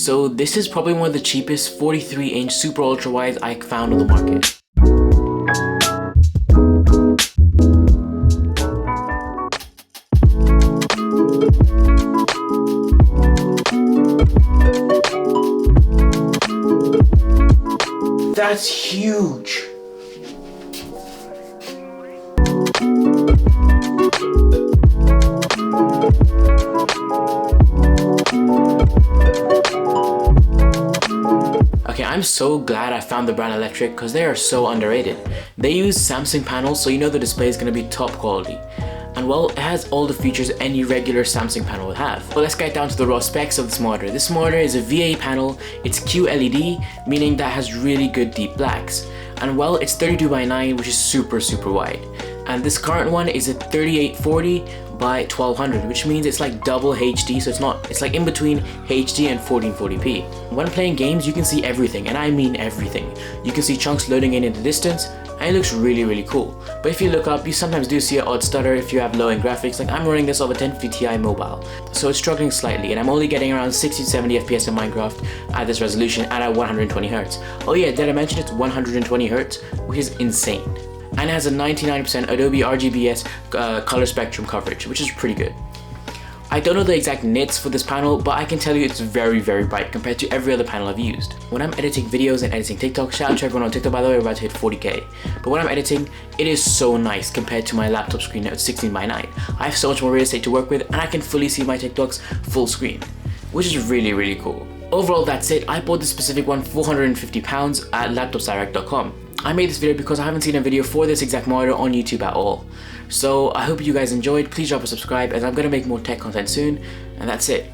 So this is probably one of the cheapest 43-inch Super Ultrawides I found on the market. That's huge! Okay, I'm so glad I found the brand Electriq because they are so underrated. They use Samsung panels, so you know the display is going to be top quality. And well, it has all the features any regular Samsung panel would have. But let's get down to the raw specs of this monitor. This monitor is a VA panel, it's QLED, meaning that has really good deep blacks. And well, it's 32:9, which is super wide. And this current one is a 3840 by 1200, which means it's like double HD, so it's like in between HD and 1440p. When playing games, you can see everything, and I mean everything. You can see chunks loading in the distance, and it looks really cool. But if you look up, you sometimes do see an odd stutter if you have low-end graphics. Like I'm running this off a 1050 Ti mobile, so it's struggling slightly, and I'm only getting around 60 to 70 FPS in Minecraft at this resolution and at 120Hz. Oh yeah, did I mention it's 120Hz, which is insane. And it has a 99% Adobe RGBS color spectrum coverage, which is pretty good. I don't know the exact nits for this panel, but I can tell you it's very bright compared to every other panel I've used. When I'm editing videos and editing TikTok, shout out to everyone on TikTok by the way, we're about to hit 40k. But when I'm editing, it is so nice compared to my laptop screen at 16:9. I have so much more real estate to work with, and I can fully see my TikToks full screen, which is really cool. Overall, that's it. I bought this specific one for £450 at laptopsdirect.com. I made this video because I haven't seen a video for this exact monitor on YouTube at all. So I hope you guys enjoyed. Please drop a subscribe as I'm going to make more tech content soon. And that's it.